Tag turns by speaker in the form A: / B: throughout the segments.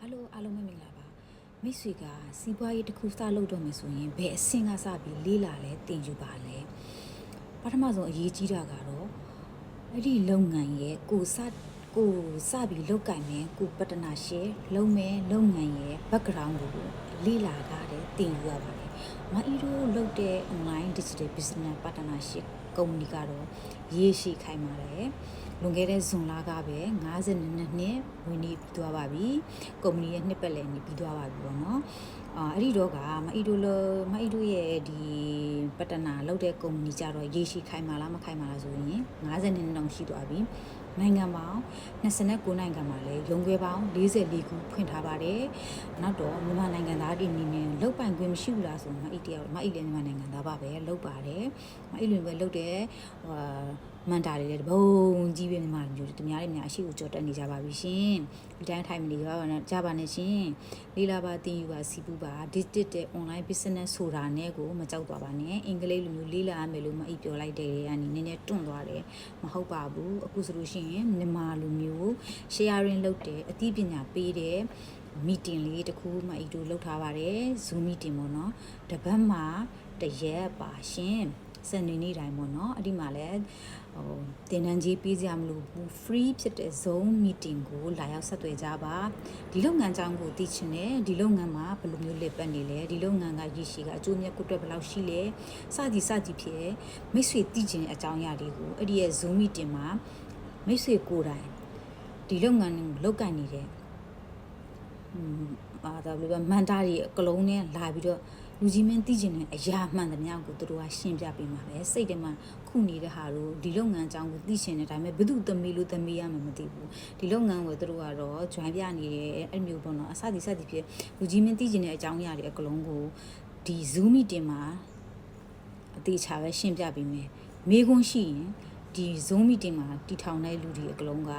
A: အားလုံးမင်္ဂလာပါမိတ်ဆွေကစီးပွားရေးတစ်ခုစလုပ်တော့မယ်ဆိုရင်ဘယ်အဆင့်ကစပြီးလေးလာလဲတင်ယူပါလဲပထမဆုံးအရေးကြီးတာကတော့အဲ့ဒီလုပ်ငန်းရဲ့ကိုစပြီးလုပ်ကင်မယ်ကိုပတနာရှယ်လုပ်မယ်လုပ်ငန်းရဲ့ background ကိုလေးလာတာတဲ့တင်ယူရပါတယ်မအီတို့လုပ်တဲ့ online digital business partnership ကုမ္ပဏီကတော့ရေရှည်ခိုင်ပါတယ်လွန်ခဲ့တဲ့ဇွန်လကပဲ52နှစ်ဝင်နေပြီးသွားပါပြီကုမ္ပဏီရဲ့နှစ်ပတ်လည်နေပြီးသွားပါပြီပေါ့နော်အဲ့ဒီတော့ကမအီတို့ရဲ့ဒီပတနာလုပ်တဲ့ကုမ္ပဏီကြတော့ရေရှည်ခိုင်မာလားမခိုင်မာလားဆိုရင်52နှစ်တောင်ရှိသွားပြီနိုင်ငံပေါင်း29နိုင်ငံမှာလည်းရုံးခွဲပေါင်း44ခုဖွင့်ထားပါတယ်။နောက်တော့မြန်မာနိုင်ငံသားတွေအနေနဲ့လုတ်ပိုင်ခွင့်မရှိဘူးလားဆိုမအီလည်းမြန်မာနိုင်ငံသားပါပဲလုတ်ပါတယ်။မအီလည်းပဲလုတ်တဲ့မန်တာတွေလည်းတပုံကြီးပဲမြန်မာမျိုးတများအရှိကိုကြော်တက်နေကြပါပြီရှင်။ဒီတိုင်းထိုင်မနေကြပါနဲ့ရှင်။လေးလာပါတင်ယူပါစီပူပါ digital online business ဆိုတာနဲ့ကိုမကြောက်သွားပါနဲ့။အင်္ဂလိပ်လိုမျိုးလေးလာရမယ်လို့မအီပြောလိုက်တဲ့ကနေနည်းနည်းတွန့်သွားတယ်။မဟုတ်ပါဘူး။အခုဆိုလို့ရှိရင်မြန်မာလူမျိုး sharing လုပ်တဲ့အသိပညာပေးတဲ့ meeting လေးတစ်ခုမှအီတို့လုပ်ထားပါတယ် Zoom meeting ပေါ့နော်တပတ်မှာတရက်ပါရှင်စနေနေ့တိုင်းပေါ့နော်အဲ့ဒီမှာလည်းတင်တန်းကြီးပေးကြမလို့ဘူး free ဖြစ်တဲ့ Zoom meeting ကိုလာရောက်ဆက်သွယ်ကြပါဒီလုပ်ငန်းကြောင်းကိုသိချင်တယ်ဒီလုပ်ငန်းမှာဘယ်လိုမျိုးလက်ပတ်နေလဲဒီလုပ်ငန်းကရည်ရှိကအကျိုးမြတ်ကိုအတွက်ဘယ်လောက်ရှိလဲစသည်ဖြစ်မိတ်ဆွေသိချင်တဲ့အကြောင်းအရာတွေကိုအဲ့ဒီရဲ့ Zoom meeting မှာမိတ်ဆွေကိုယ်တိုင်ဒီလုပ်ငန်းကိုလုပ်ကိုင်နေတဲ့ဒါဘယ်လိုပဲမန်တာတွေအကလုံးနဲ့လာပြီးတော့လူကြီးမင်းသိကျင်တဲ့အရာမှန်သမျှကိုသူတို့ကရှင်းပြပေးမှာပဲစိတ်ထဲမှာခုနေတဲ့ဟာတို့ဒီလုပ်ငန်းအကြောင်းကိုသိချင်တဲ့ဒါပေမဲ့ဘယ်သူသမီးလို့သမီးရမှမသိဘူးဒီလုပ်ငန်းကိုသူတို့ကတော့ join ပြနေတယ်အဲ့မျိုးပေါ့နော်အစသည်ဖြစ်လူကြီးမင်းသိကျင်တဲ့အကြောင်းအရာတွေအကလုံးကိုဒီ Zoom meeting မှာအသေးချာပဲရှင်းပြပေးမယ်မေးခွန်းရှိရင်ဒီ Zoom meeting မှာတီထောင်တဲ့လူတွေအကလုံးက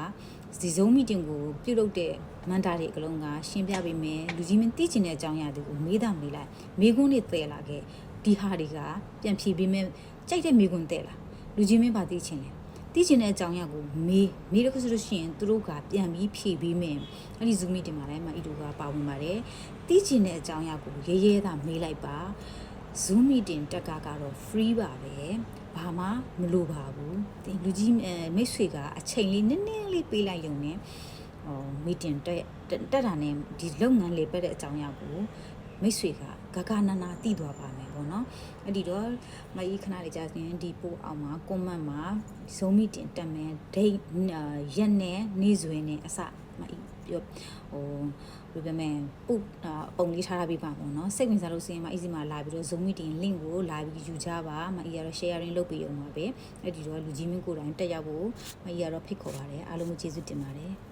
A: ဒီ Zoom meeting ကိုပြုလုပ်တဲ့မန်တာတွေအကလုံးကရှင်းပြပေးမယ်လူကြီးမင်းသိချင်တဲ့အကြောင်းအရာတွေကိုမေးတာမေးလိုက်မေးခွန်းတွေသယ်လာခဲ့ဒီဟာတွေကပြန်ဖြေပေးမယ်ကြိုက်တဲ့မေးခွန်းသယ်လာလူကြီးမင်းပါသိချင်တယ်သိချင်တဲ့အကြောင်းအရာကိုမေးတော့ဆိုလို့ရှိရင်သူတို့ကပြန်ပြီးဖြေပေးမယ်အဲ့ဒီ Zoom meeting မှာလည်းမအီတို့ကပါဝင်ပါတယ်သိချင်တဲ့အကြောင်းအရာကိုရဲသာမေးလိုက်ပါ Zoom meeting တက်ကတော့ free ပါပဲဘာမှမလိုပါဘူးဒီလူကြီးမိတ်ဆွေကအချိန်လေးနည်းနည်းလေးပေးလိုက်ရုံနဲ့meeting တက်တာနဲ့ဒီလုပ်ငန်းလေးပတ်တဲ့အကြောင်းအရာကိုမိတ်ဆွေကဂဂနာနာသိသွားပါမယ်ပေါ့နော်အဲ့ဒီတော့မအီခဏလေးကြာရင်ဒီပို့အောင်မှာ comment မှာ Zoom meeting တက်မယ် date ရက်နဲ့နေ့စွဲနဲ့အစမအီပြောဘယ်လိုပဲပုံလေးထားပြီးပါပေါ့နော်စိတ်ဝင်စားလို့ဆိုရင်မအီစီမှာလာပြီးတော့ Zoom meeting link ကိုလာပြီးယူကြပါမအီကတော့ sharing လုပ်ပေးအောင်ပါပဲအဲ့ဒီတော့လူကြီးမင်းကိုယ်တိုင်တက်ရောက်ဖို့မအီကတော့ဖိတ်ခေါ်ပါတယ်အားလုံးကိုကျေးဇူးတင်ပါတယ်